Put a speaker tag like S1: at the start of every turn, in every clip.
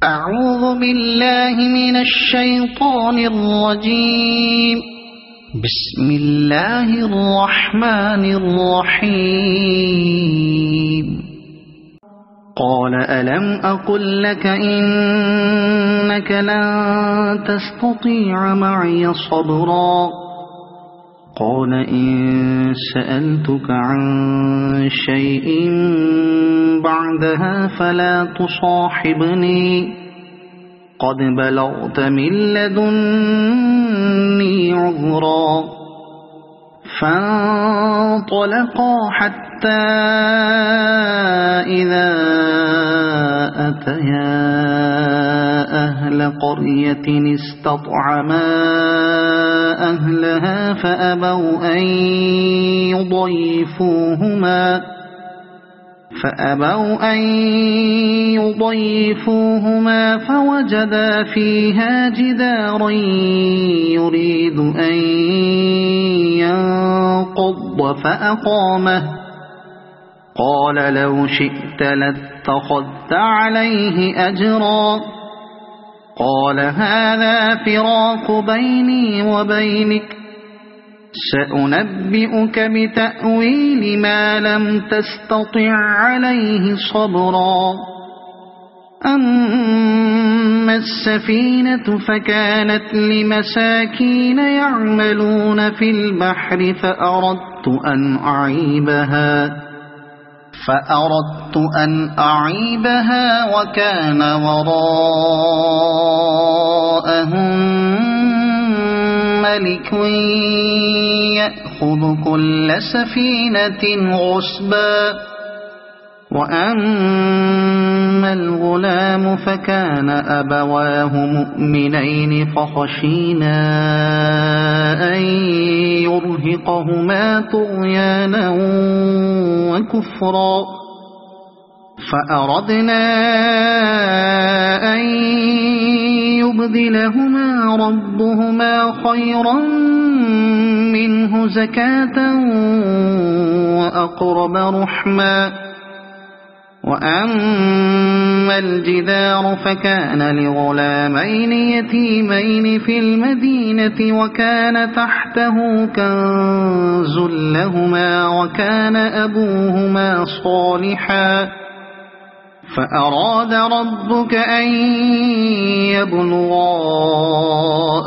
S1: أعوذ بالله من الشيطان الرجيم. بسم الله الرحمن الرحيم. قال ألم أقل لك إنك لن تستطيع معي صبرا. قال إن سألتك عن شيء بعدها فلا تصاحبني قد بلغت من لدني عذرا. فانطلقا حتى إذا أتيا أهل قرية استطعما أهلها فأبوا أن يضيفوهما فوجدا فيها جدارا يريد أن ينقض فأقامه. قال لو شئت لاتخذت عليه أجرا. قال هذا فراق بيني وبينك سأنبئك بتأويل ما لم تستطع عليه صبرا. أما السفينة فكانت لمساكين يعملون في البحر فأردت أن أعيبها وكان وراءهم ملك يأخذ كل سفينة غصبا. وأما الغلام فكان أبواه مؤمنين فخشينا أن يرهقهما طغيانا وكفرا. فأردنا أن يبدلهما ربهما خيرا منه زكاة وأقرب رحما. وأما الجدار فكان لغلامين يتيمين في المدينة وكان تحته كنز لهما وكان أبوهما صالحا. فأراد ربك أن يبلغا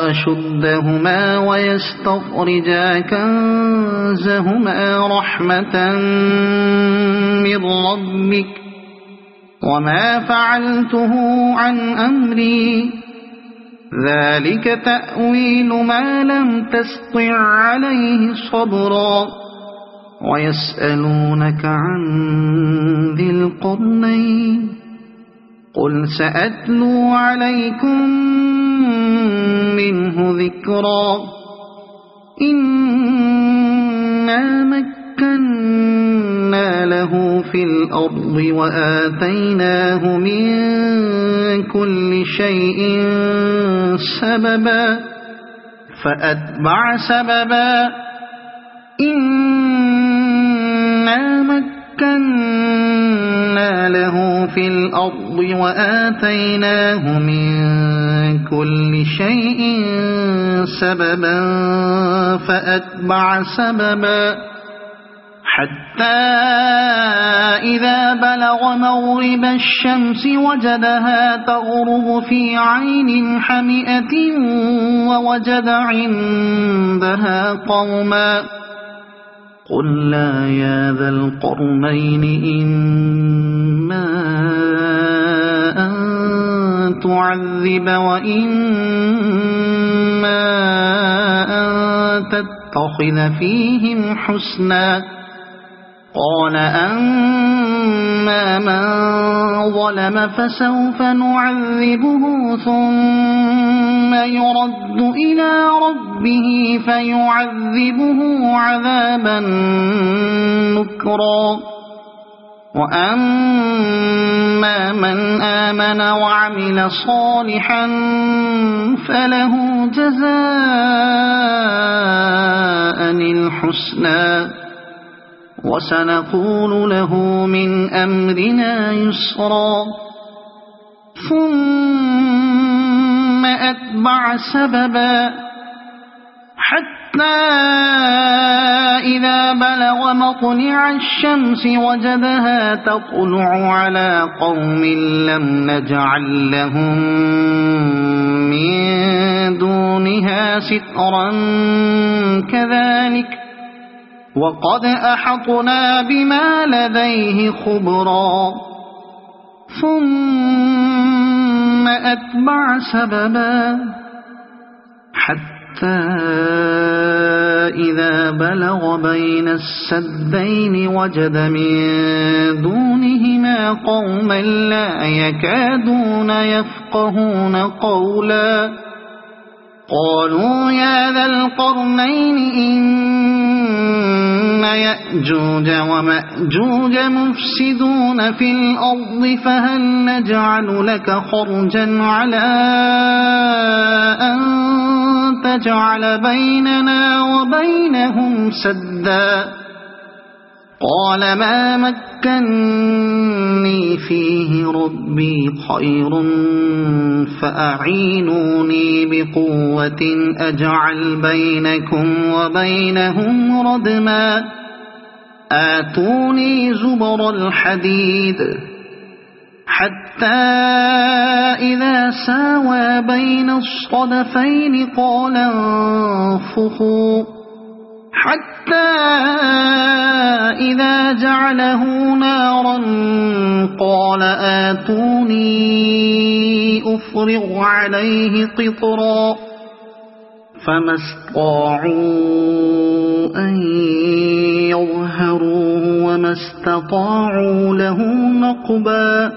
S1: أشدهما ويستخرجا كنزهما رحمة من ربك وما فعلته عن أمري ذلك تأويل ما لم تسطع عليه صبرا. ويسألونك عن ذي القرنين قل سأتلو عليكم منه ذكرا. إنا مكنا له في الأرض وآتيناه من كل شيء سببا فأتبع سببا. إنا مكنا له في الأرض وآتيناه من كل شيء سببا فأتبع سببا حتى إذا بلغ مغرب الشمس وجدها تغرب في عين حمئة ووجد عندها قوما. قلنا يا ذا القرنين إما أن تعذب وإما أن تتخذ فيهم حسنا. قال أما من ظلم فسوف نعذبه ثم يرد إلى ربه فيعذبه عذابا نكرا. وأما من آمن وعمل صالحا فله جزاء الحسنى وسنقول له من أمرنا يسرا ثم أتبع سببا حتى إذا بلغ مطلع الشمس وجدها تطلع على قوم لم نجعل لهم من دونها سترا كذلك وقد أحطنا بما لديه خبرا ثم أتبع سببا حتى إذا بلغ بين السدين وجد من دونهما قوما لا يكادون يفقهون قولا قالوا يا ذا القرنين إن يأجوج ومأجوج مفسدون في الأرض فهل نجعل لك خرجا على أن تجعل بيننا وبينهم سدا قال ما مكني فيه ربي خير فأعينوني بقوة أجعل بينكم وبينهم ردما آتوني زبر الحديد حتى إذا ساوى بين الصدفين قال انفخوا حتى إذا جعله نارا قال آتوني أفرغ عليه قطرا فما استطاعوا أن يظهروه وما استطاعوا له نقبا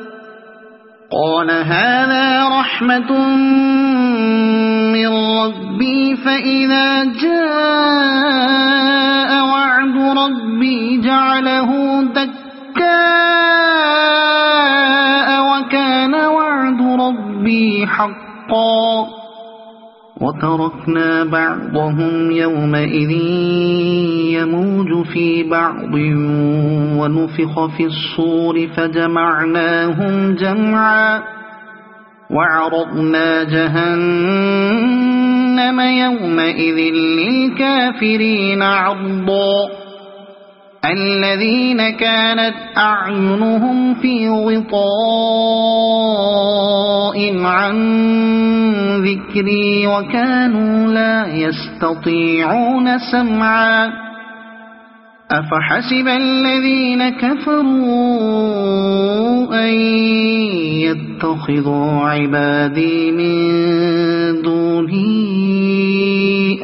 S1: قال هذا رحمة من ربي فإذا جاء وعد ربي جعله دكاء وكان وعد ربي حقا وتركنا بعضهم يومئذ يموج في بعض ونفخ في الصور فجمعناهم جمعا وعرضنا جهنم يومئذ للكافرين عرضا الذين كانت أعينهم في غطاء عن ذكري وكانوا لا يستطيعون سمعا أفحسب الذين كفروا أن يتخذوا عبادي من دوني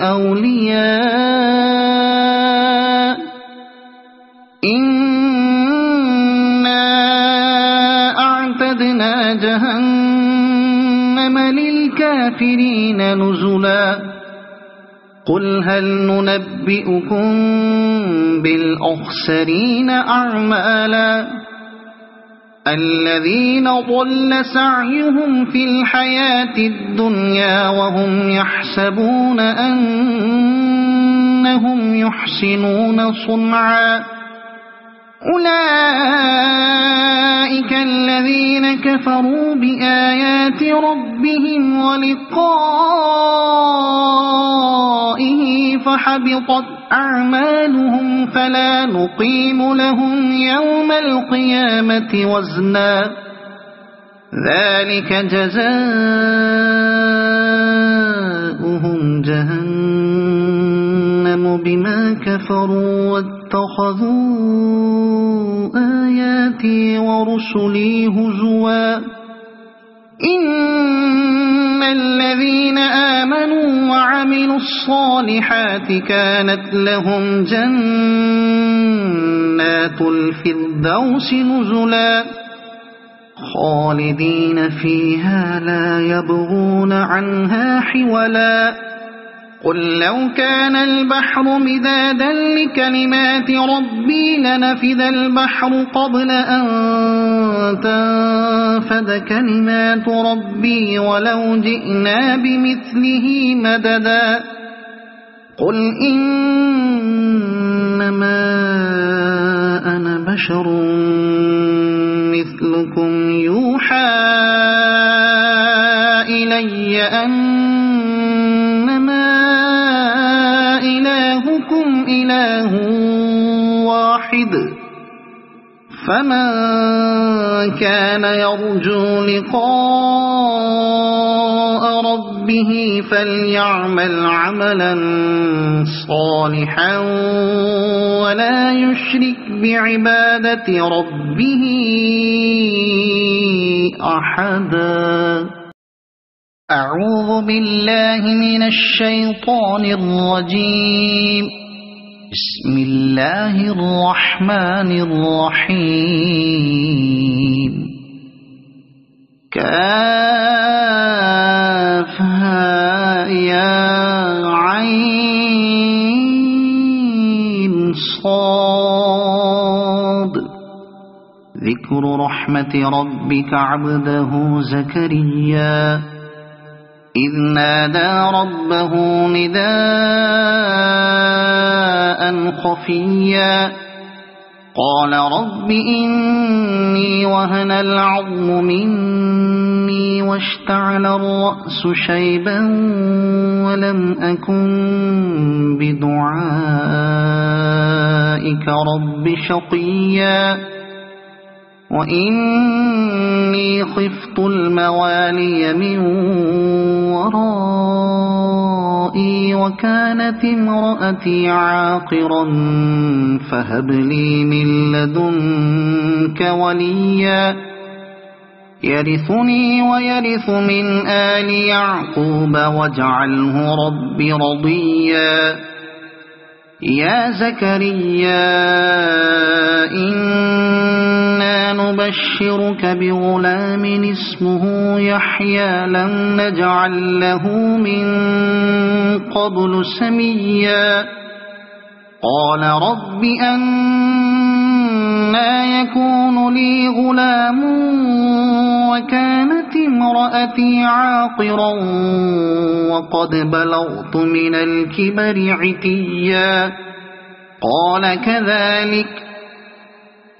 S1: أولياء إنا أعتدنا جهنم للكافرين نزلا قل هل ننبئكم بالأخسرين أعمالا الذين ضل سعيهم في الحياة الدنيا وهم يحسبون أنهم يحسنون صنعا أولئك الذين كفروا بآيات ربهم ولقائه فحبطت أعمالهم فلا نقيم لهم يوم القيامة وزنا ذلك جزاؤهم جهنم بما كفروا واتخذوا آياتي ورسلي هزوا إن الذين آمنوا وعملوا الصالحات كانت لهم جنات الفردوس نزلا خالدين فيها لا يبغون عنها حولا قل لو كان البحر مدادا لكلمات ربي لنفد البحر قبل أن تنفد كلمات ربي ولو جئنا بمثله مددا قل إنما أنا بشر مثلكم يوحى إلي أن واحد فمن كان يرجو لقاء ربه فليعمل عملا صالحا ولا يشرك بعبادة ربه أحدا. أعوذ بالله من الشيطان الرجيم. بسم الله الرحمن الرحيم. كافها يا عين صاد. ذكر رحمة ربك عبده زكريا إذ نادى ربه نداء خفيا قال رب إني وهن العظم مني واشتعل الرأس شيبا ولم أكن بدعائك رب شقيا وإني خفت الموالي من ورائي وكانت امرأتي عاقرا فهب لي من لدنك وليا يرثني ويرث من آل يعقوب واجعله رب رضيا. يا زكريا إنا نبشرك بغلام اسمه يحيى لم نجعل له من قبل سميا قال رب أنى يكون لي غلام وكانت امرأتي عاقرا وقد بلغت من الكبر عتيا قال كذلك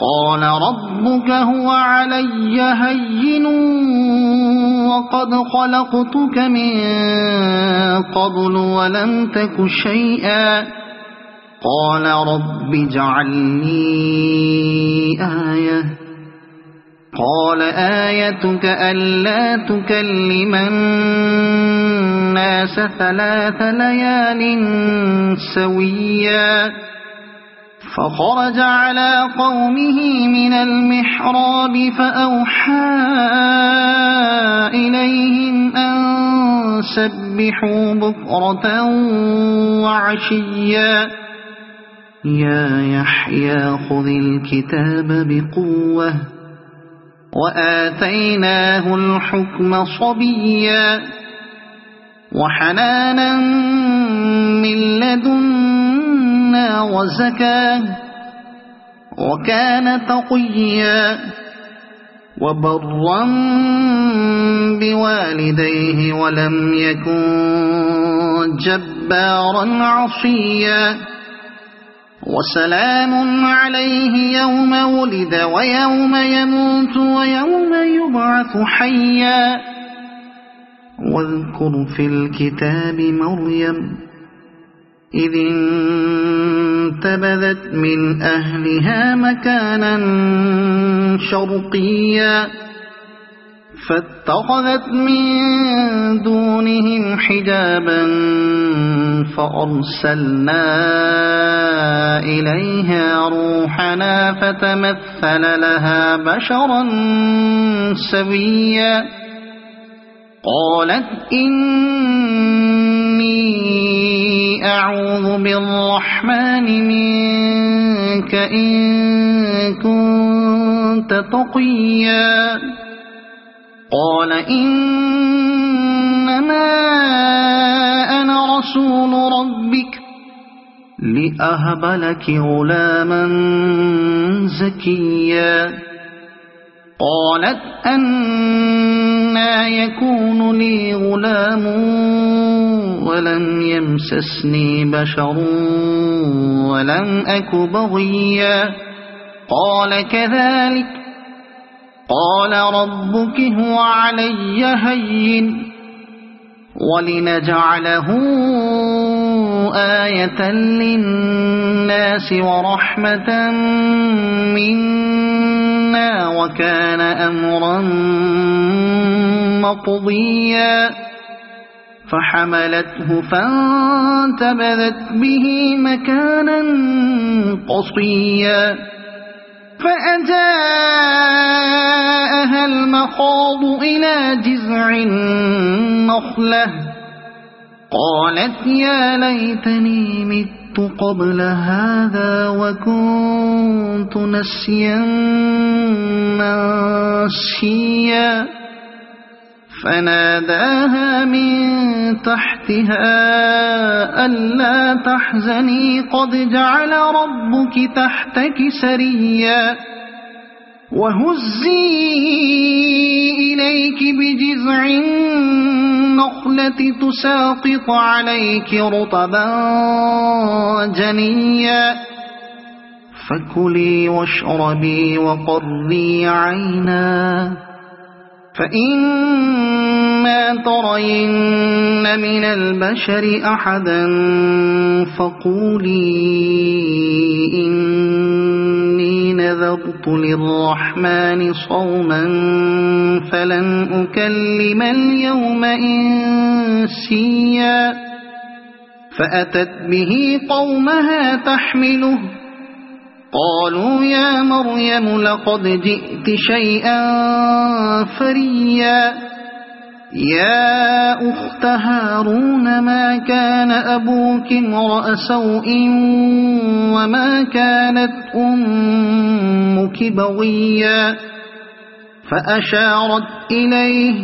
S1: قال ربك هو علي هين وقد خلقتك من قبل ولم تك شيئا قال رب اجعل لي آية قال آيتك ألا تكلم الناس 3 ليال سويا فخرج على قومه من المحراب فأوحى إليهم أن سبحوا بكرة وعشيا يا يحيى خذ الكتاب بقوة وآتيناه الحكم صبيا وحنانا من لدنا وزكاة وكان تقيا وبرا بوالديه ولم يكن جبارا عصيا وسلام عليه يوم ولد ويوم يموت ويوم يبعث حيا واذكر في الكتاب مريم إذ انتبذت من أهلها مكانا شرقيا فاتخذت من دونهم حجابا فأرسلنا إليها روحنا فتمثل لها بشرا سويا قالت إني أعوذ بالرحمن منك إن كنت تقيا قال إنما أنا رسول ربك لأهب لك غلاما زكيا قالت أنى يكون لي غلام ولم يمسسني بشر ولم أك بغيا قال كذلك قال ربك هو علي هين ولنجعله آية للناس ورحمة منا وكان أمرا مقضيا فحملته فانتبذت به مكانا قصيا فأجاءها المخاض إلى جذع النخلة قالت يا ليتني مت قبل هذا وكنت نسيا منسيا فناداها من تحتها ألا تحزني قد جعل ربك تحتك سريا وهزي إليك بجذع النخلة تساقط عليك رطبا جنيا فكلي واشربي وقري عينا فإما ترين من البشر أحدا فقولي إني نذرت للرحمن صوما فلن أكلم اليوم إنسيا فأتت به قومها تحمله قالوا يا مريم لقد جئت شيئا فريا يا أخت هارون ما كان أبوك امرأ سوء وما كانت أمك بغيا فأشارت إليه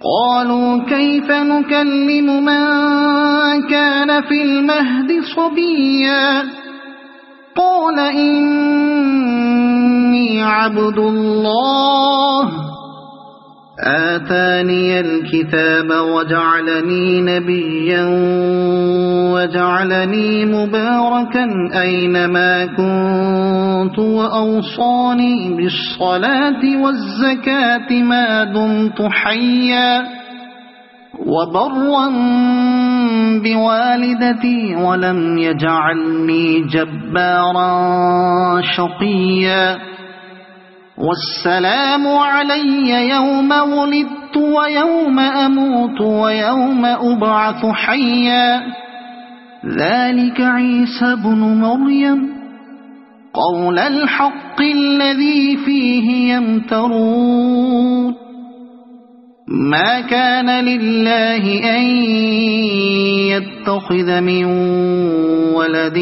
S1: قالوا كيف نكلم من كان في المهد صبيا قال إني عبد الله آتاني الكتاب وجعلني نبيا وجعلني مباركا أينما كنت وأوصاني بالصلاة والزكاة ما دمت حيا وبرا بوالدتي ولم يجعلني جبارا شقيا والسلام علي يوم ولدت ويوم أموت ويوم أبعث حيا ذلك عيسى بن مريم قول الحق الذي فيه يمترون ما كان لله أن يتخذ من ولد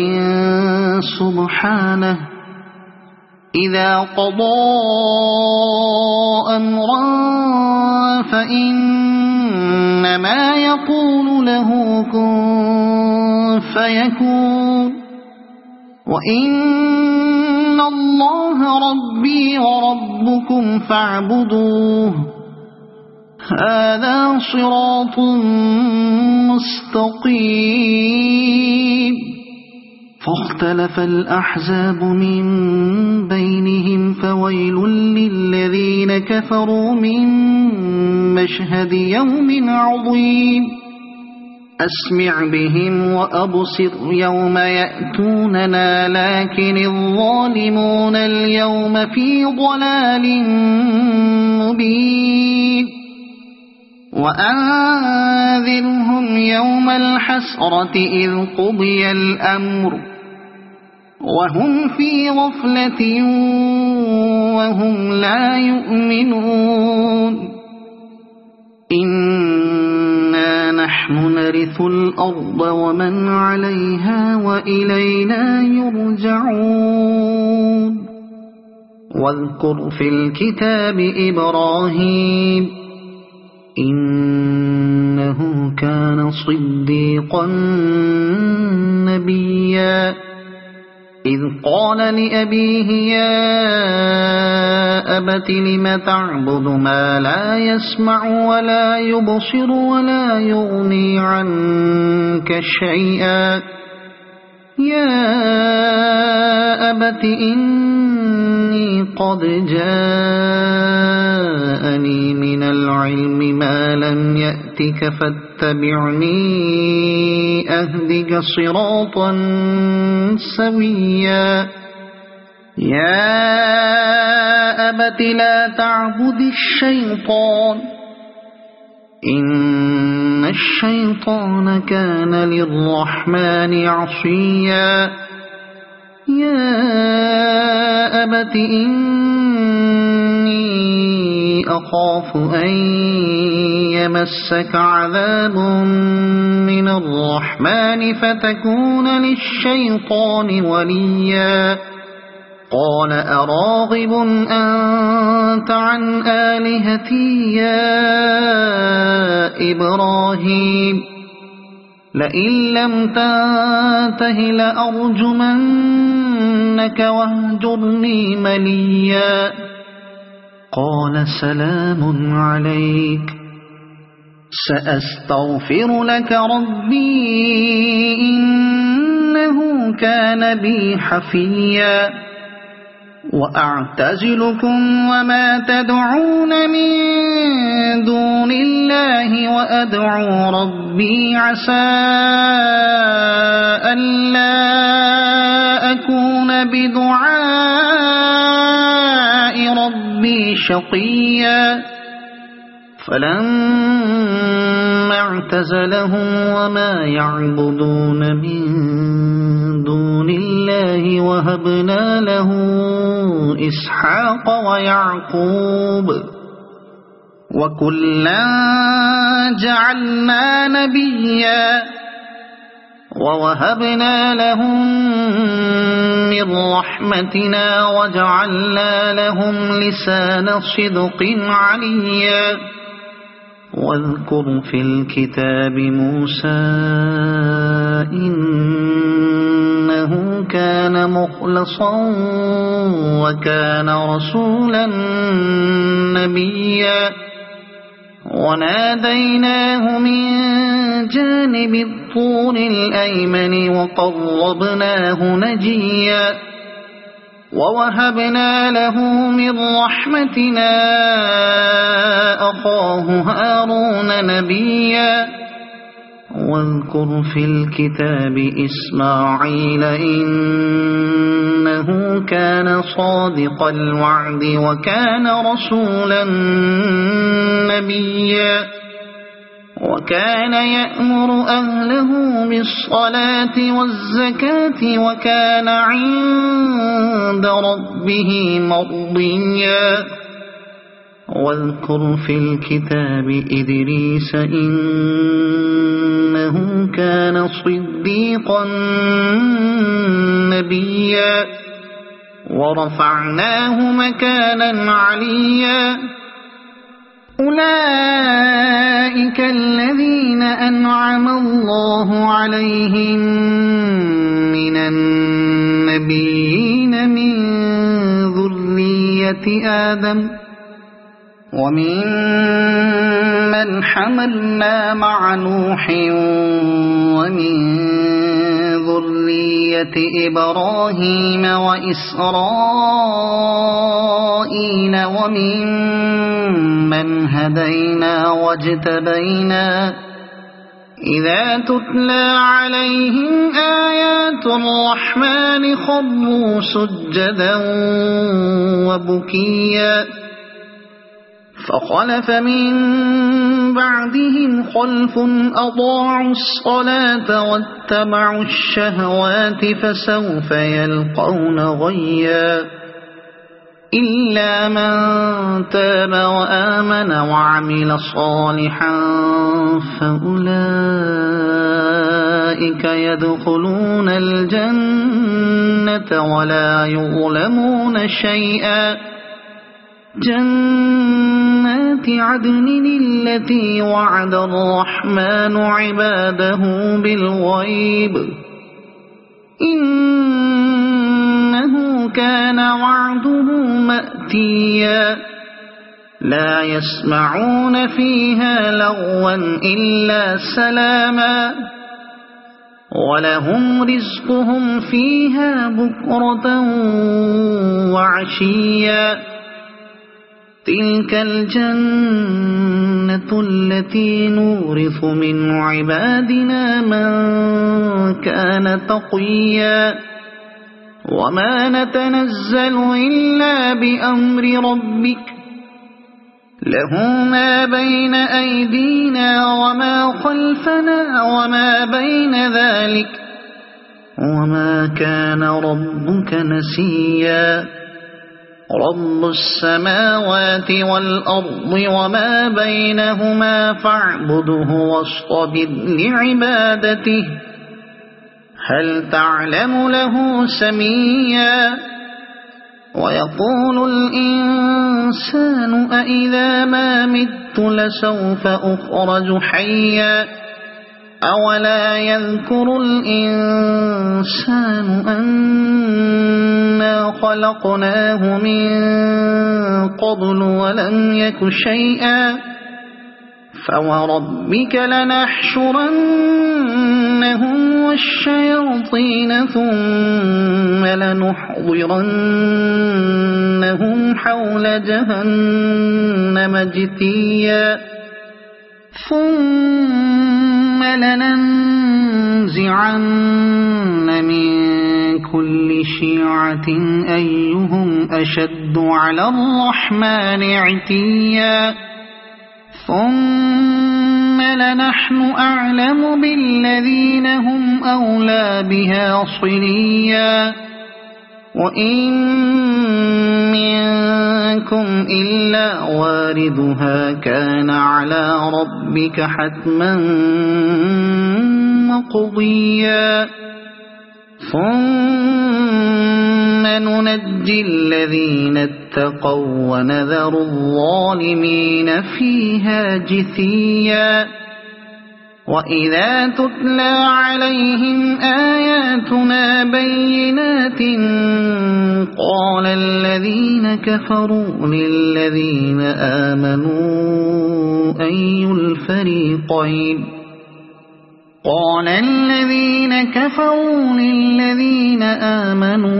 S1: سبحانه إذا قضى أمرا فإنما يقول له كن فيكون وإن الله ربي وربكم فاعبدوه هذا صراط مستقيم فاختلف الأحزاب من بينهم فويل للذين كفروا من مشهد يوم عظيم أسمع بهم وأبصر يوم يأتوننا لكن الظالمون اليوم في ضلال مبين وأنذرهم يوم الحسرة إذ قضي الأمر وهم في غفلة وهم لا يؤمنون إنا نحن نرث الأرض ومن عليها وإلينا يرجعون واذكر في الكتاب إبراهيم إنه كان صديقا نبيا إذ قال لأبيه يا أبت لم تعبد ما لا يسمع ولا يبصر ولا يغني عنك شيئا يا أبت إني قد جاءني من العلم ما لم يأتك فاتبعني أهدك صراطا سويا يا أبت لا تعبد الشيطان إن الشيطان كان للرحمن عصيا يا أبت إني أخاف أن يمسك عذاب من الرحمن فتكون للشيطان وليا قال أراغب أنت عن آلهتي يا إبراهيم لئن لم تنته لأرجمنك واهجرني مليا قال سلام عليك سأستغفر لك ربي إنه كان بي حفيا وأعتزلكم وما تدعون من دون الله وأدعو ربي عسى ألا أكون بدعاء ربي شقيا فلما اعتزلهم وما يعبدون من دون الله وهبنا له إسحاق ويعقوب وكلا جعلنا نبيا ووهبنا لهم من رحمتنا وجعلنا لهم لسان صدق عليا واذكر في الكتاب موسى إنه كان مخلصا وكان رسولا نبيا وناديناه من جانب الطور الأيمن وقربناه نجيا ووهبنا له من رحمتنا أخاه هارون نبيا واذكر في الكتاب إسماعيل إنه كان صادق الوعد وكان رسولا نبيا وكان يأمر أهله بالصلاة والزكاة وكان عند ربه مرضيا واذكر في الكتاب إدريس إنه كان صديقا نبيا ورفعناه مكانا عليا أولئك الذين أنعم الله عليهم من النبيين من ذرية آدم ومن من حملنا مع نوح ومن ذرية إبراهيم وإسرائيل ومن من هدينا واجتبينا إذا تتلى عليهم آيات الرحمن خروا سجدا وبكيا فخلف من بعدهم خلف أضاعوا الصلاة واتبعوا الشهوات فسوف يلقون غيا إلا من تاب وآمن وعمل صالحا فأولئك يدخلون الجنة ولا يظلمون شيئا جنات عدن التي وعد الرحمن عباده بالغيب إنه كان وعده مأتيا لا يسمعون فيها لغوا إلا سلاما ولهم رزقهم فيها بكرة وعشيا تلك الجنة التي نورث من عبادنا من كان تقيا وما نتنزل إلا بأمر ربك له ما بين أيدينا وما خلفنا وما بين ذلك وما كان ربك نسيا رب السماوات والأرض وما بينهما فاعبده واصطبر لعبادته هل تعلم له سميا ويقول الإنسان أإذا ما مت لسوف أخرج حيا أولا يذكر الإنسان أنا خلقناه من قبل ولم يك شيئا فوربك لنحشرنهم والشياطين ثم لنحضرنهم حول جهنم جثيا ثم لننزعن من كل شيعة أيهم أشد على الرحمن عتيا ثم لنحن أعلم بالذين هم أولى بها صليا وإن منكم إلا واردها كان على ربك حتما مقضيا ثم ننجي الذين اتقوا ونذر الظالمين فيها جثيا وإذا تتلى عليهم آياتنا بينات قال الذين كفروا للذين آمنوا أي الفريقين قال الذين كفروا للذين آمنوا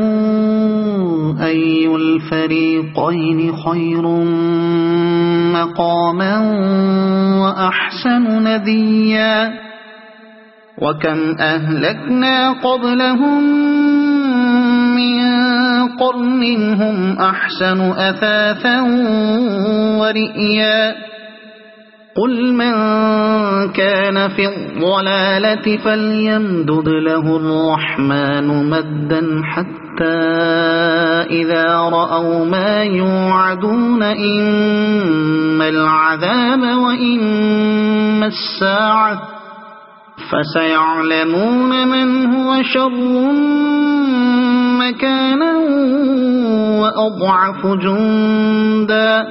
S1: أي الفريقين خير مقاما وأحسن نديا وكم أهلكنا قبلهم من قرن هم أحسن أثاثا ورئيا قل من كان في الضلالة فليمدد له الرحمن مدا حتى إذا رأوا ما يوعدون إما العذاب وإما الساعة فسيعلمون من هو شر مكانا وأضعف جندا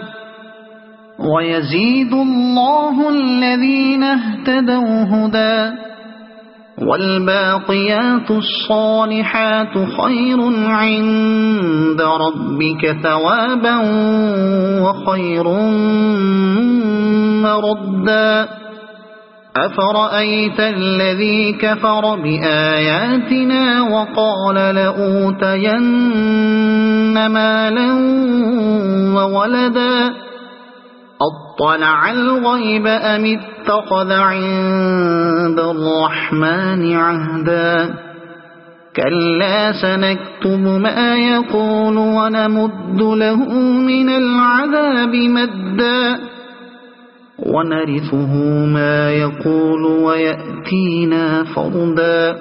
S1: ويزيد الله الذين اهتدوا هدى والباقيات الصالحات خير عند ربك ثوابا وخير مردا أفرأيت الذي كفر بآياتنا وقال لأوتين مالا وولدا أطلع الغيب أم اتخذ عند الرحمن عهدا كلا سنكتب ما يقول ونمد له من العذاب مدا ونرثه ما يقول ويأتينا فردا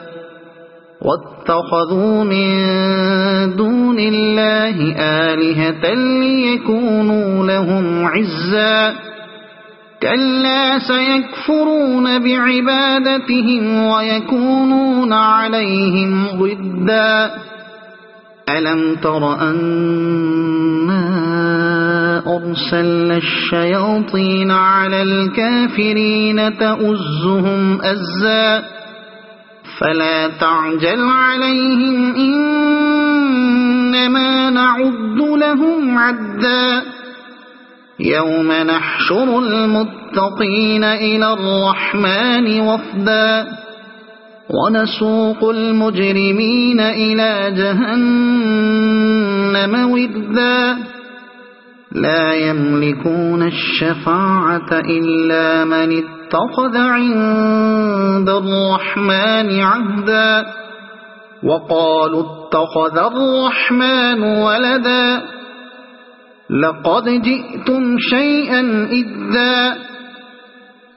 S1: واتخذوا من دون الله آلهة ليكونوا لهم عزا كلا سيكفرون بعبادتهم ويكونون عليهم ضدا ألم تر أنا أرسلنا الشياطين على الكافرين تؤزهم أزا فلا تعجل عليهم إنما نعد لهم عدا يوم نحشر المتقين إلى الرحمن وفدا ونسوق المجرمين إلى جهنم وردا لا يملكون الشفاعة إلا من اتخذ عند الرحمن عهدا وقالوا اتخذ الرحمن ولدا لقد جئتم شيئا إدا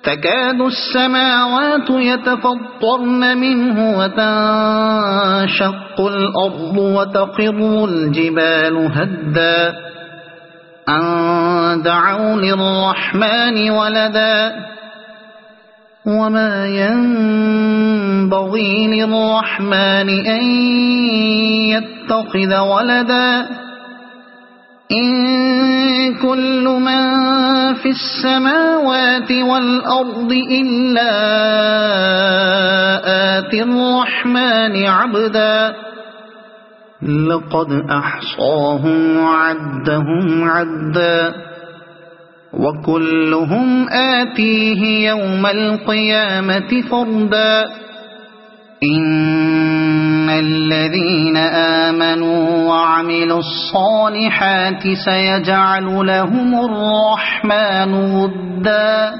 S1: تكاد السماوات يتفطرن منه وتنشق الأرض وتخر الجبال هدا أن دعوا للرحمن ولدا وما ينبغي للرحمن أن يتخذ ولدا إن كل من في السماوات والأرض إلا آتي الرحمن عبدا لقد أحصاهم وعدهم عدا وكلهم آتيه يوم القيامة فردا إن الذين آمنوا وعملوا الصالحات سيجعل لهم الرحمن ودا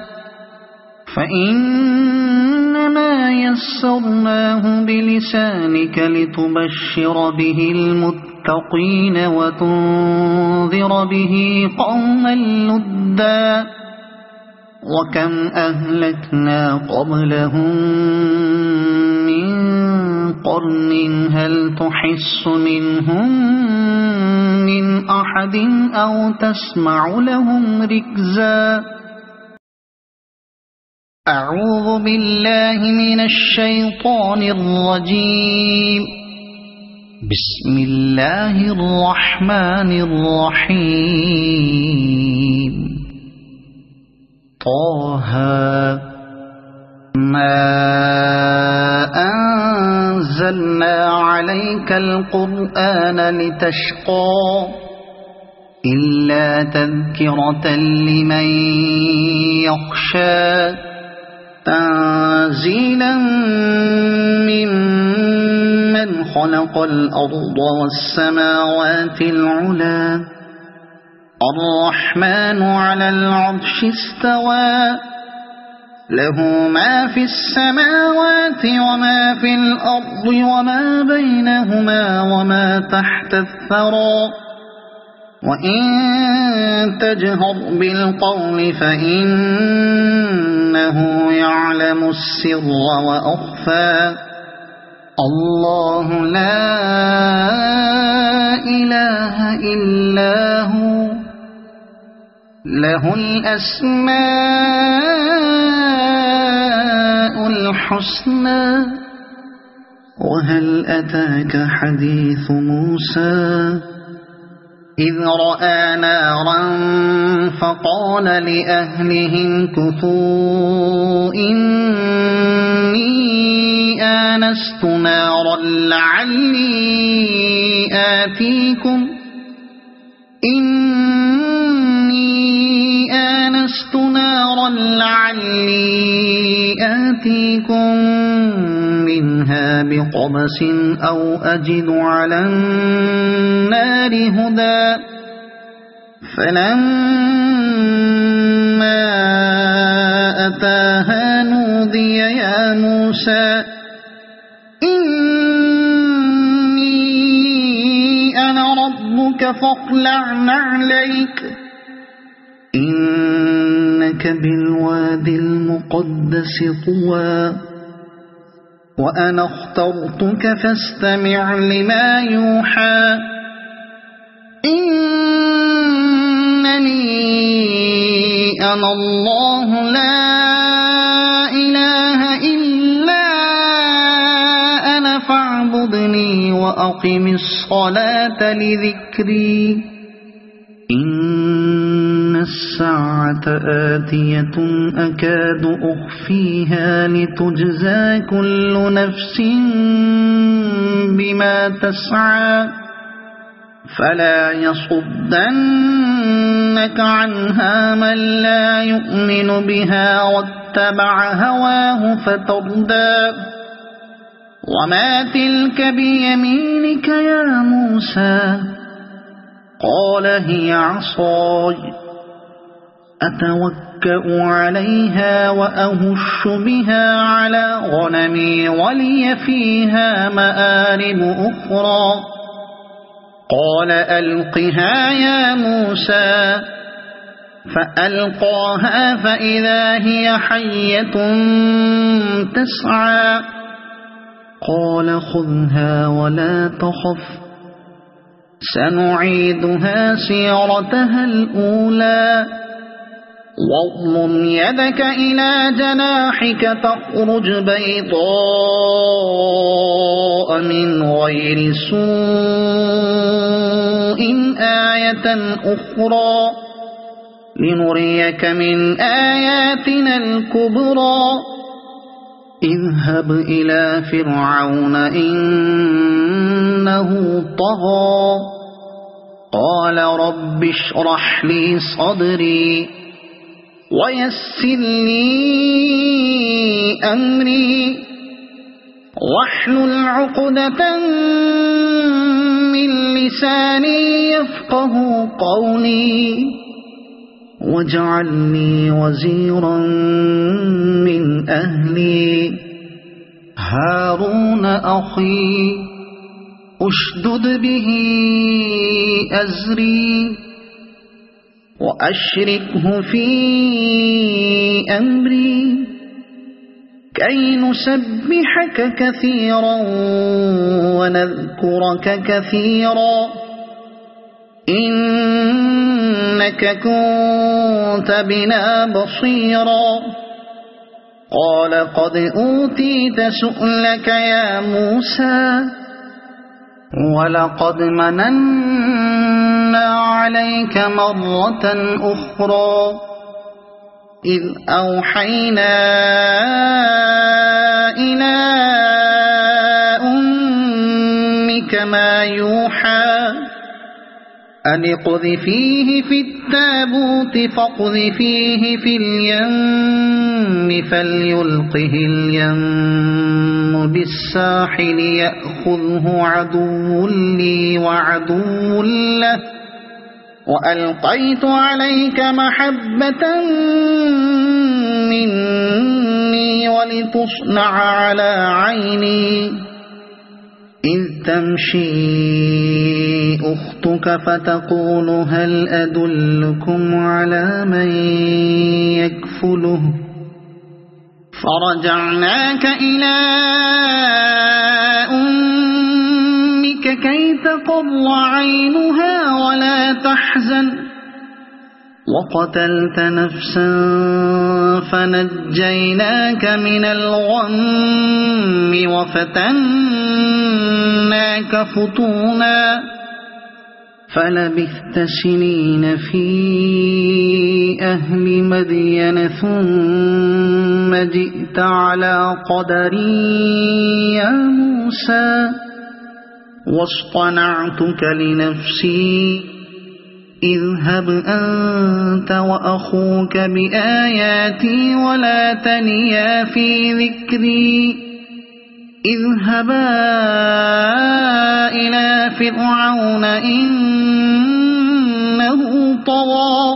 S1: فإنما يسرناه بلسانك لتبشر به المتقين وتنذر به قوما لدا وكم أهلكنا قبلهم من قرن هل تحس منهم من أحد أو تسمع لهم ركزا أعوذ بالله من الشيطان الرجيم بسم الله الرحمن الرحيم طه ما أنزلنا عليك القرآن لتشقى إلا تذكرة لمن يخشى تنزيلا ممن خلق الأرض والسماوات العلى الرحمن على العرش استوى له ما في السماوات وما في الأرض وما بينهما وما تحت الثرى وإن تجهر بالقول فإنه يعلم السر وأخفى الله لا إله إلا هو له الأسماء الحسنى وهل أتاك حديث موسى إذ رأى نارا فقال لأهلهم كثوا إني آنست نارا لعلي آتيكم منها بقبس أو أجد على النار هدى فلما أتاها نودي يا موسى إني أنا ربك فاخلع نعليك إنك بالوادي المقدس طوى وأنا اخترتك فاستمع لما يوحى إنني أنا الله لا إله إلا أنا فاعبدني وأقم الصلاة لذكري إن الساعة آتية أكاد أخفيها لتجزى كل نفس بما تسعى فلا يصدنك عنها من لا يؤمن بها واتبع هواه فتردى وما تلك بيمينك يا موسى قال هي عصاي أتوكأ عليها وأهش بها على غنمي ولي فيها مآرب أخرى قال ألقها يا موسى فألقاها فإذا هي حية تسعى قال خذها ولا تخف سنعيدها سيرتها الأولى واضمم يدك إلى جناحك تخرج بيضاء من غير سوء آية أخرى لنريك من آياتنا الكبرى اذهب إلى فرعون إنه طغى قال رب اشرح لي صدري ويسر لي أمري واحلل عقدة من لساني يفقه قولي واجعل لي وزيرا من أهلي هارون أخي أشدد به أزري وأشركه في أمري كي نسبحك كثيرا ونذكرك كثيرا إنك كنت بنا بصيرا قال قد أوتيت سؤلك يا موسى ولقد مننا عليك مرة أخرى إذ أوحينا إلى أمك ما يوحى أن اقذفيه في التابوت فاقذفيه في اليم فليلقه اليم بالساحل يأخذه عدو لي وعدو له وألقيت عليك محبة مني ولتصنع على عيني إذ تمشي أختك فتقول هل أدلكم على من يكفله فرجعناك إلى أمك كي تقر عينها ولا تحزن وقتلت نفسا فنجيناك من الغم وفتناك فتونا فلبثت سنين في أهل مدين ثم جئت على قدري يا موسى واصطنعتك لنفسي اذهب أنت وأخوك بآياتي ولا تنيا في ذكري اذهبا إلى فرعون إنه طغى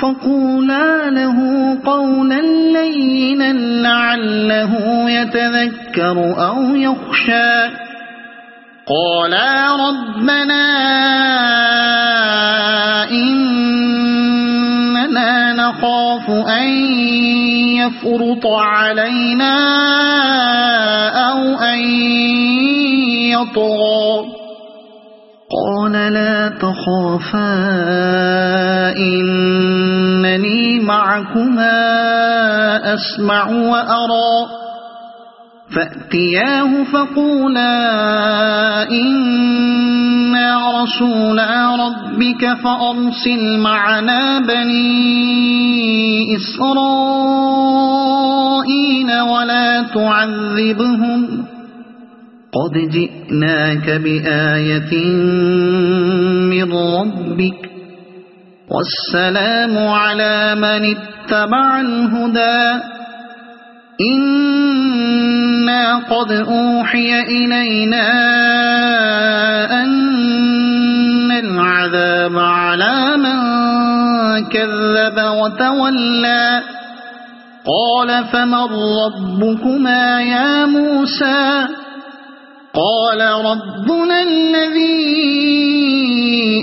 S1: فقولا له قولا لينا لعله يتذكر أو يخشى قالا ربنا إننا نخاف أن يفرط علينا أو أن يطغى قال لا تخافا إنني معكما أسمع وأرى فأتياه فقولا إنا رسولا ربك فأرسل معنا بني إسرائيل ولا تعذبهم قد جئناك بآية من ربك والسلام على من اتبع الهدى إن إنا قد أوحي إلينا أن العذاب على من كذب وتولى قال فمن ربكما يا موسى قال ربنا الذي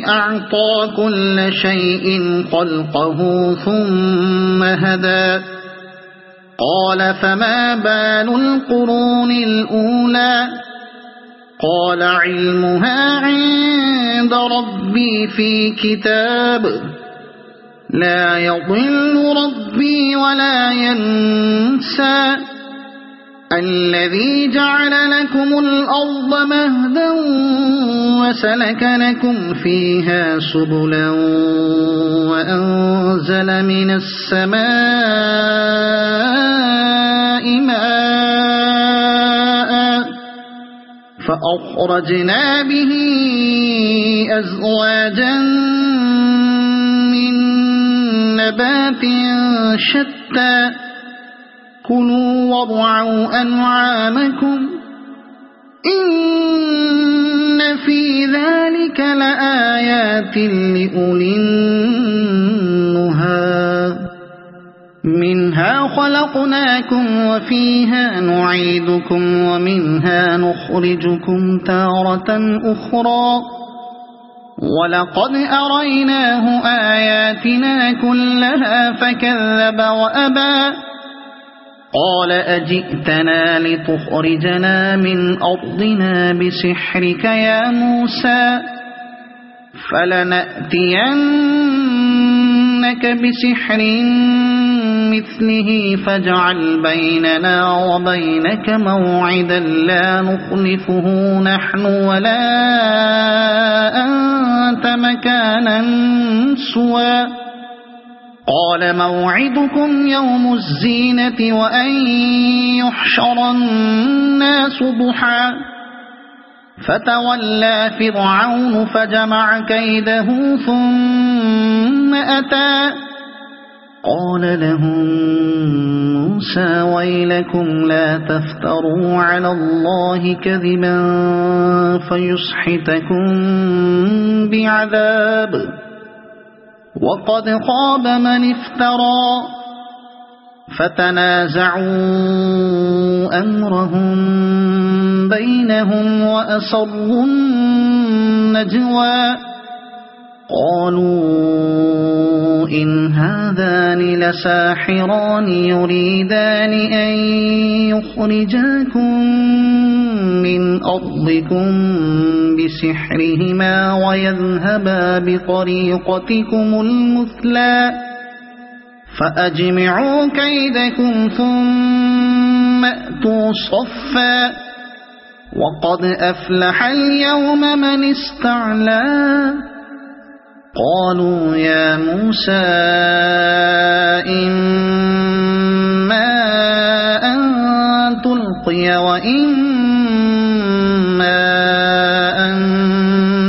S1: أعطى كل شيء خلقه ثم هدى قال فما بال القرون الأولى قال علمها عند ربي في كتاب لا يضل ربي ولا ينسى الذي جعل لكم الأرض مهدا وسلك لكم فيها سبلا وأنزل من السماء ماء فأخرجنا به أزواجا من نبات شتى كلوا وارعوا أنعامكم إن في ذلك لآيات لأولي النهى منها خلقناكم وفيها نعيدكم ومنها نخرجكم تارة أخرى ولقد أريناه آياتنا كلها فكذب وأبى قال أجئتنا لتخرجنا من أرضنا بسحرك يا موسى فلنأتينك بسحر مثله فاجعل بيننا وبينك موعدا لا نخلفه نحن ولا أنت مكانا سوى قال موعدكم يوم الزينة وأن يحشر الناس ضحى فتولى فرعون فجمع كيده ثم أتى قال لهم موسى ويلكم لا تفتروا على الله كذبا فيسحتكم بعذاب وقد خاب من افترى فتنازعوا أمرهم بينهم وأسروا النجوى قالوا إن هذان لساحران يريدان أن يخرجاكم من أرضكم بسحرهما ويذهبا بطريقتكم المثلى فأجمعوا كيدكم ثم أتوا صفا وقد أفلح اليوم من استعلى قالوا يا موسى إما أن تلقي وإما أن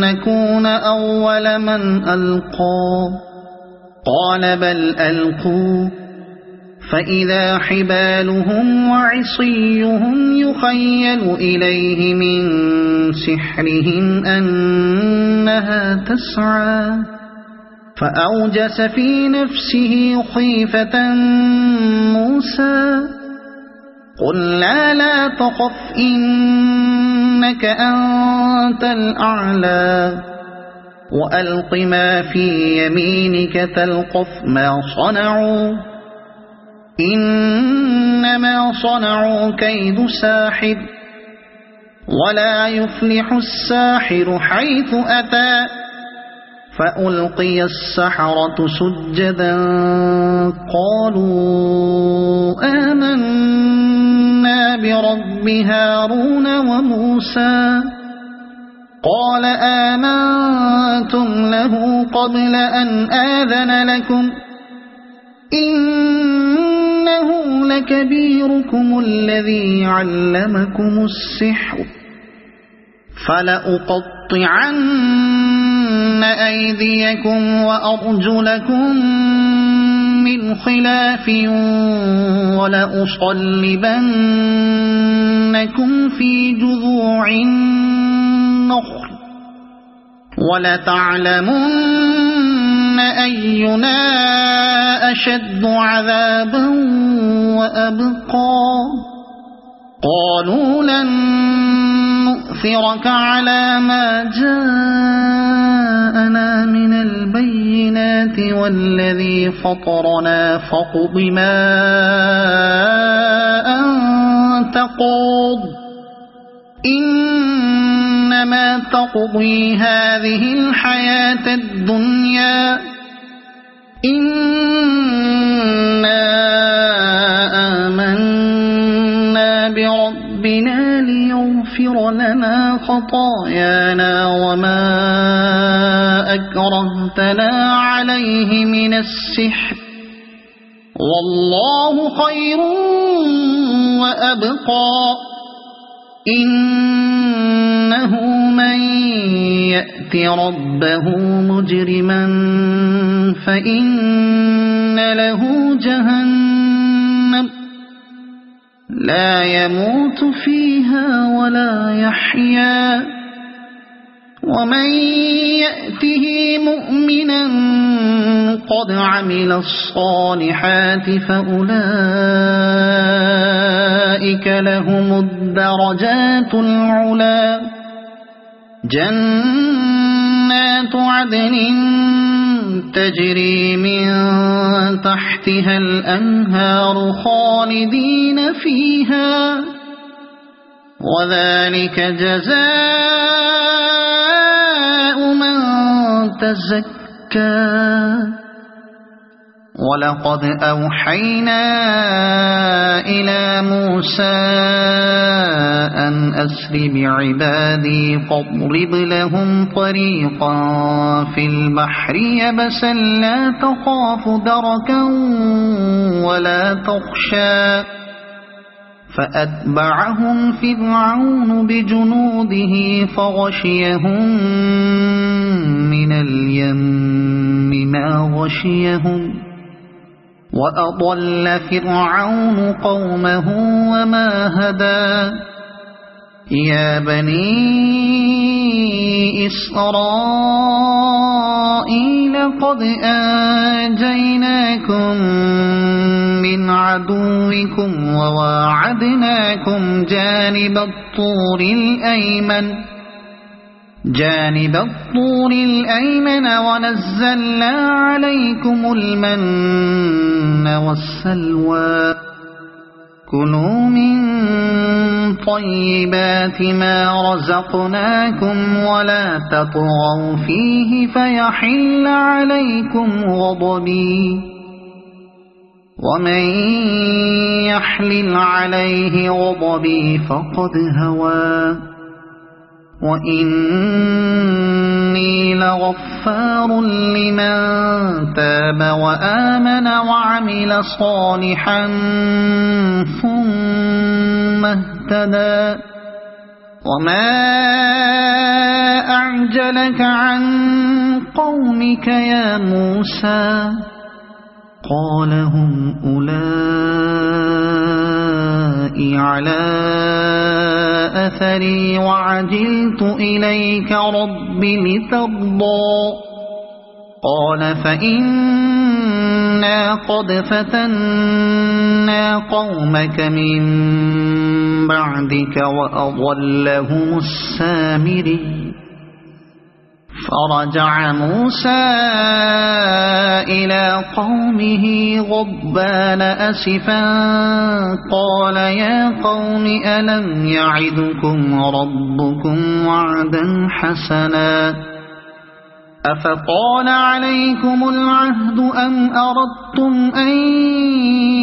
S1: نكون أول من ألقى قال بل ألقوا فإذا حبالهم وعصيهم يخيل إليه من سحرهم أنها تسعى فأوجس في نفسه خيفة موسى قلنا لا تخف إنك أنت الأعلى وألق ما في يمينك تلقف ما صنعوا إنما صنعوا كيد ساحر ولا يفلح الساحر حيث أتى فألقي السحرة سجدا قالوا آمنا برب هارون وموسى قال آمنتم له قبل أن آذن لكم إنه لكبيركم الذي علمكم السحر فلأقطعن أيديكم وأرجلكم من خلاف ولأصلبنكم لَتَعْرِفُنَّكُمْ فِي جُذُوعِ النَّخْلِ وَلَتَعْلَمُنَّ أَيُّنَا أَشَدُّ عَذَابًا وَأَبْقَى قَالُوا لَن نُؤْثِرَكَ عَلَى مَا جَاءَنَا مِنَ الْبَيِّنَاتِ وَالَّذِي فَطَرَنَا فَاقْضِ مَا أَنتَ قَاضٍ إِنَّمَا تَقْضِي هَذِهِ الْحَيَاةَ الدُّنْيَا إِنَّا آمَنَّا بِرَبِّنَا لِيَغْفِرَ لَنَا خَطَايَانَا وَمَا أَكْرَهْتَنَا عَلَيْهِ مِنَ السِّحْرِ وَاللَّهُ خَيْرٌ وَأَبْقَى إِنَّهُ مَن يَأْتِ رَبَّهُ مُجْرِمًا فَإِنَّ لَهُ جَهَنَّمَ لَا يَمُوتُ فِيهَا وَلَا يَحْيَا وَمَن يَأْتِهِ مُؤْمِنًا قَدْ عَمِلَ الصَّالِحَاتِ فَأُولَئِكَ لَهُمُ الدَّرَجَاتُ الْعُلَى جَنَّاتُ عَدْنٍ تَجْرِي مِن تَحْتِهَا الْأَنْهَارُ خَالِدِينَ فِيهَا وَذَلِكَ جَزَاءُ مَن تَزَكَّى وَلَقَدْ أَوْحَيْنَا إِلَى مُوسَى أَنْ أَسْرِ بِعِبَادِي فاضْرِبْ لَهُمْ طَرِيقًا فِي الْبَحْرِ يَبَسًا لَا تَخَافُ دَرَكًا وَلَا تَخْشَى فَأَتْبَعَهُمْ فِرْعَوْنُ بِجُنُودِهِ فَغَشِيَهُم مِّنَ الْيَمِّ مَا غَشِيَهُمْ وَأَضَلَّ فِرْعَوْنُ قَوْمَهُ وَمَا هَدَى يَا بَنِي إِسْرَائِيلَ قَدْ أَنجَيْنَاكُم مِّنْ عَدُوِّكُمْ وَوَاعَدْنَاكُمْ جانب الطور الأيمن ونزلنا عليكم المن والسلوى كلوا من طيبات ما رزقناكم ولا تطغوا فيه فيحل عليكم غضبي ومن يحلل عليه غضبي فقد هوى وإني لغفار لمن تاب وآمن وعمل صالحا ثم اهتدى وما أعجلك عن قومك يا موسى قال هم أولئك على أثري وعجلت إليك رب لترضى قال فإنا قد فتنا قومك من بعدك وأضلهم السامري فرجع موسى إلى قومه غضبان أسفا قال يا قوم ألم يعدكم ربكم وعدا حسنا أفطال عليكم العهد أم أردتم أن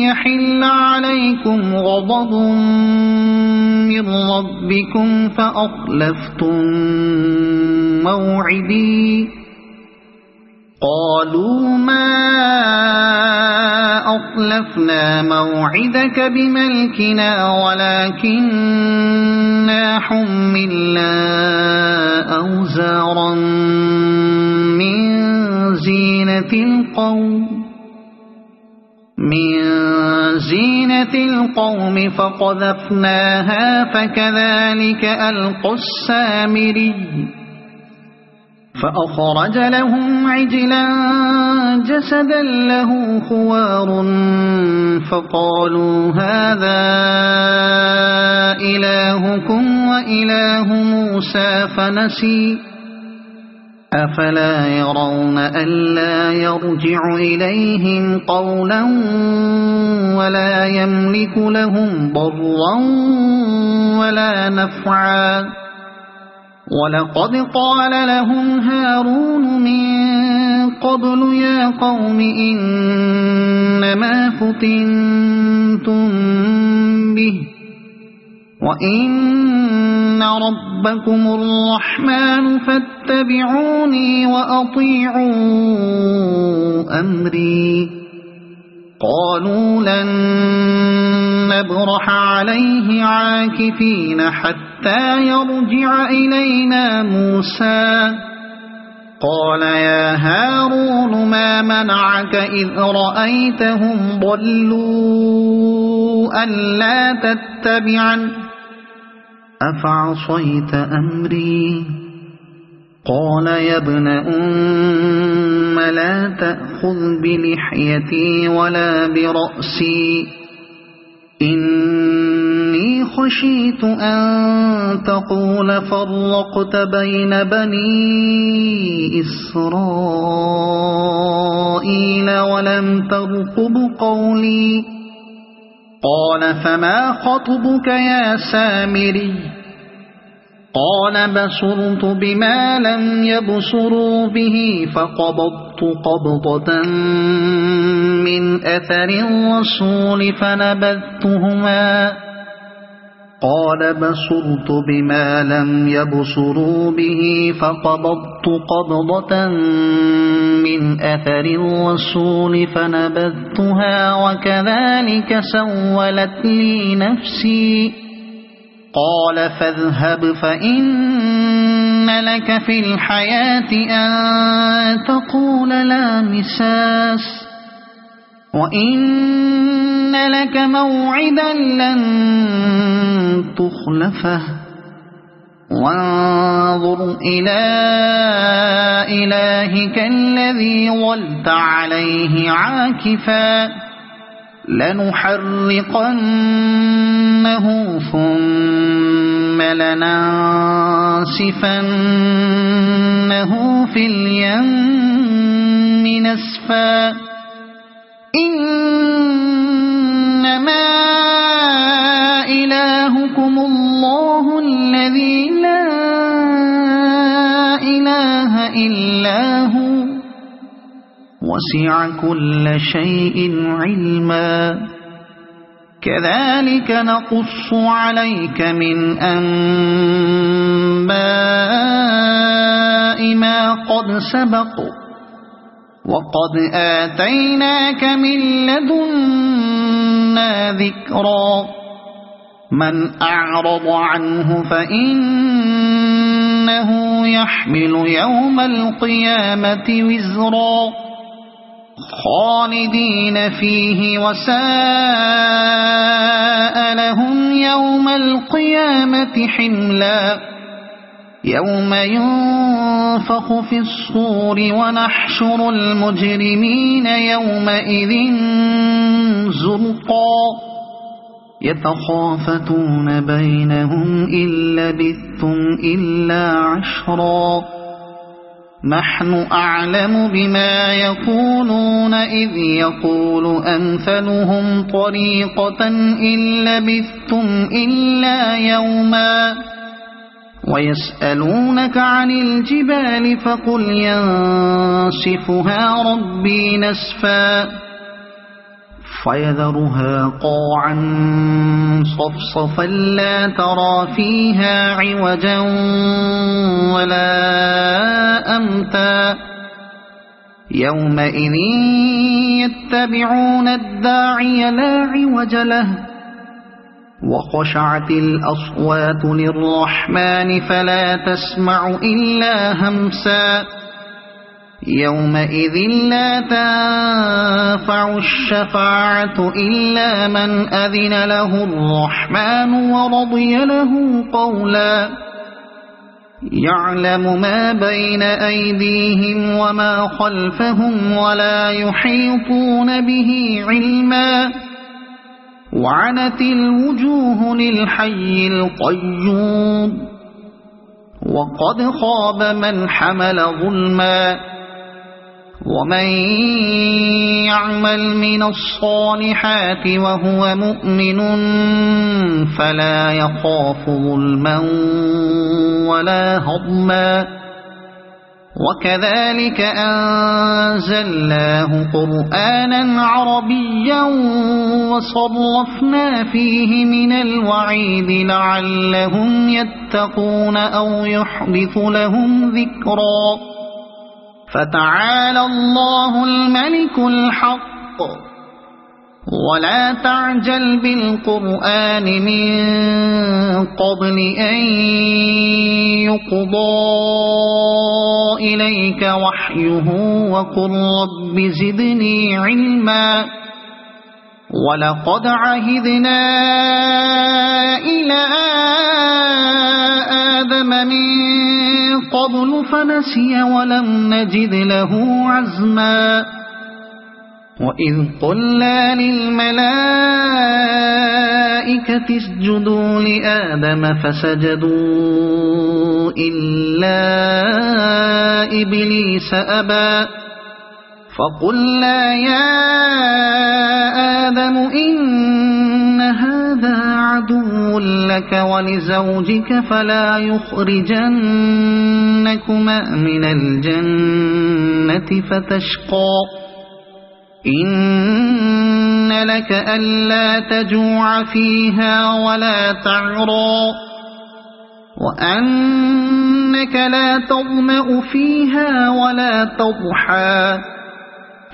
S1: يحل عليكم غضب من ربكم فأخلفتم موعدي قالوا ما أخلفنا موعدك بملكنا ولكننا حملنا أوزارا من زينة فتية القوم فقذفناها فكذلك ألقى السامري فأخرج لهم عجلا جسدا له خوار فقالوا هذا إلهكم وإله موسى فنسي أفلا يرون ألا يرجع إليهم قولا ولا يملك لهم ضرا ولا نفعا ولقد قال لهم هارون من قبل يا قوم إنما فتنتم به وإن ربكم الرحمن فاتبعوني وأطيعوا أمري قالوا لن نبرح عليه عاكفين حتى يرجع إلينا موسى قال يا هارون ما منعك إذ رأيتهم ضلوا ألا تتبعن أفعصيت أمري قال يا ابن أم لا تأخذ بلحيتي ولا برأسي إني خشيت أن تقول فرقت بين بني إسرائيل ولم ترقب قولي قال فما خطبك يا سامري قال بصرت بما لم يبصروا به فقبضت قبضة من أثر الرسول فنبذتهما قال بصرت بما لم يبصروا به فقبضت قبضة من أثر الرسول فنبذتها وكذلك سولت لي نفسي قال فاذهب فإن لك في الحياة أن تقول لا مساس وإن لك موعدا لن تخلفه وانظر إلى إلهك الذي ظلت عليه عاكفا لنحرقنه ثم لننسفنه في اليم نسفا إنما إلهكم الله الذي لا إله إلا هو وسع كل شيء علما كذلك نقص عليك من أنباء ما قد سبق وقد آتيناك من لدنا ذكرا من أعرض عنه فإنه يحمل يوم القيامة وزرا خالدين فيه وساء لهم يوم القيامة حملا يوم ينفخ في الصور ونحشر المجرمين يومئذ زرقا يتخافتون بينهم إن لبثتم إلا عشرا نحن أعلم بما يقولون إذ يقول أمثلهم طريقة إن لبثتم إلا يوما ويسألونك عن الجبال فقل ينسفها ربي نسفا فيذرها قاعا صفصفا لا ترى فيها عوجا ولا أمتا يومئذ يتبعون الداعي لا عوج له وخشعت الأصوات للرحمن فلا تسمع إلا همسا يومئذ لا تنفع الشفاعة إلا من أذن له الرحمن ورضي له قولا يعلم ما بين أيديهم وما خلفهم ولا يحيطون به علما وعنت الوجوه للحي القيوم وقد خاب من حمل ظلما ومن يعمل من الصالحات وهو مؤمن فلا يخاف ظلما ولا هضما وكذلك أنزلناه قرآنا عربيا وصرفنا فيه من الوعيد لعلهم يتقون أو يحدث لهم ذكرا فتعالى الله الملك الحق ولا تعجل بالقرآن من قبل أن يقضى إليك وحيه وقل رب زدني علما ولقد عهدنا إلى آدم من قبل فنسي ولم نجد له عزما وإذ قلنا للملائكة اسجدوا لآدم فسجدوا إلا إبليس أبى فقلنا يا آدم إن هذا عدو لك ولزوجك فلا يخرجنكما من الجنة فتشقى إن لك ألا تجوع فيها ولا تعرى وأنك لا تظمأ فيها ولا تضحى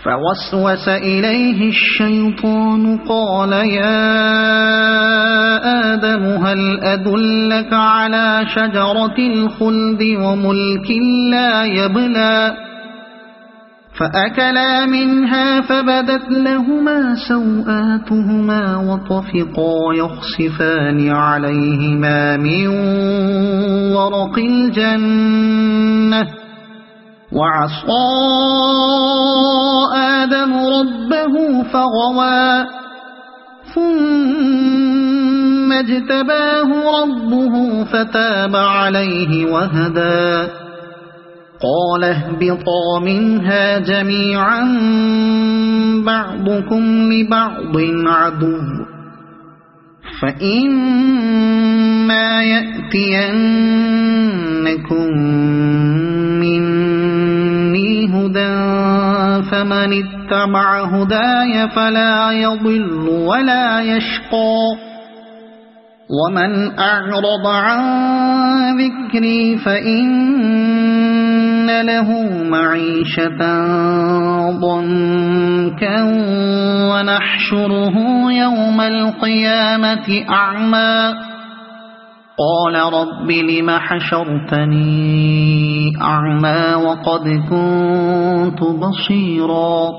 S1: فوسوس إليه الشيطان قال يا آدم هل أدلك على شجرة الخلد وملك لا يبلى فأكلا منها فبدت لهما سوآتهما وطفقا يخصفان عليهما من ورق الجنة وعصى آدم ربه فغوى ثم اجتباه ربه فتاب عليه وهدى قال اهبطا منها جميعا بعضكم لبعض عدو فإما يأتينكم مني هدى فمن اتبع هداي فلا يضل ولا يشقى ومن أعرض عن ذكري فإن له معيشة ضنكا ونحشره يوم القيامة أعمى قال رب لم حشرتني أعمى وقد كنت بصيرا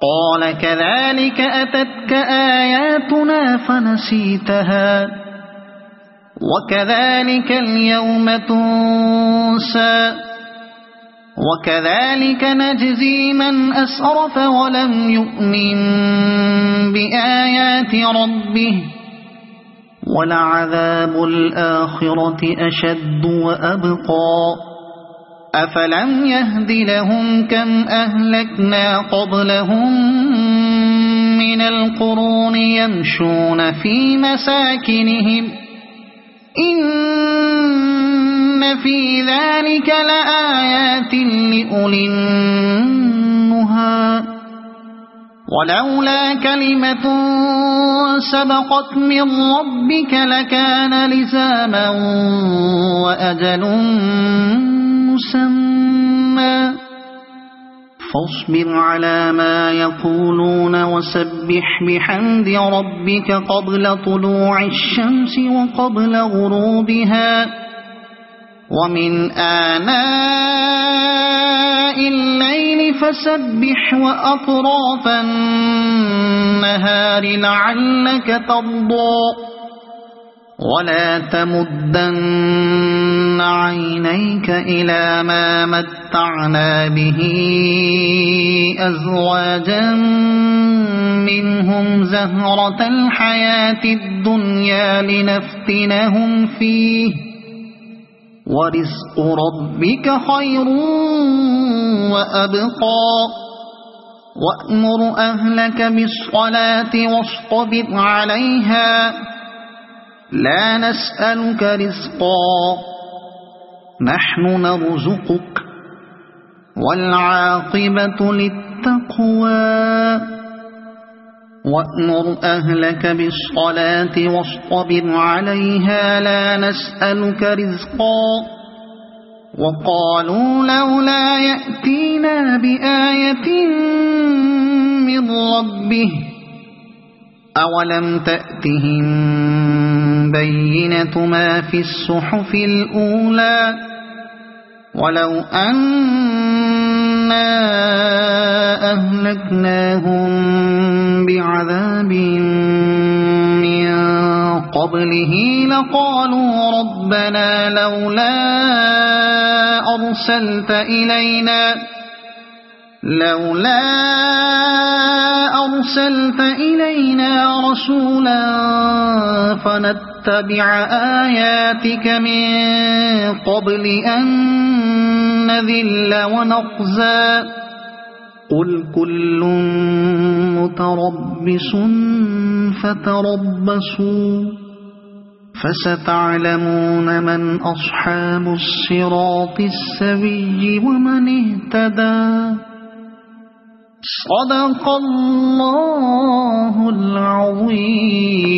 S1: قال كذلك أتتك آياتنا فنسيتها وكذلك اليوم تنسى وكذلك نجزي من أسرف ولم يؤمن بآيات ربه ولعذاب الآخرة أشد وأبقى أفلم يهد لهم كم أهلكنا قبلهم من القرون يمشون في مساكنهم إن في ذلك لآيات لأولي النهى ولولا كلمة سبقت من ربك لكان لزاما وأجل مسمى فاصبر على ما يقولون وسبح بحمد ربك قبل طلوع الشمس وقبل غروبها ومن آناء الليل فسبح وأطراف النهار لعلك ترضى ولا تمدن عينيك إلى ما متعنا به أزواجا منهم زهرة الحياة الدنيا لنفتنهم فيه ورزق ربك خير وأبقى وأمر أهلك بالصلاة واصطبر عليها لا نسألك رزقا نحن نرزقك والعاقبة للتقوى وأمر أهلك بالصلاة واصطبر عليها لا نسألك رزقا وقالوا لولا يأتينا بآية من ربه أولم تأتهم بينة ما في الصحف الأولى ولو أنا أهلكناهم بعذاب من قبله لقالوا ربنا لولا أرسلت إلينا رسولا فنتبع آياتك من قبل أن نذل ونخزى قل كل متربص فتربصوا فستعلمون من أصحاب الصراط السوي ومن اهتدى صدق الله العظيم.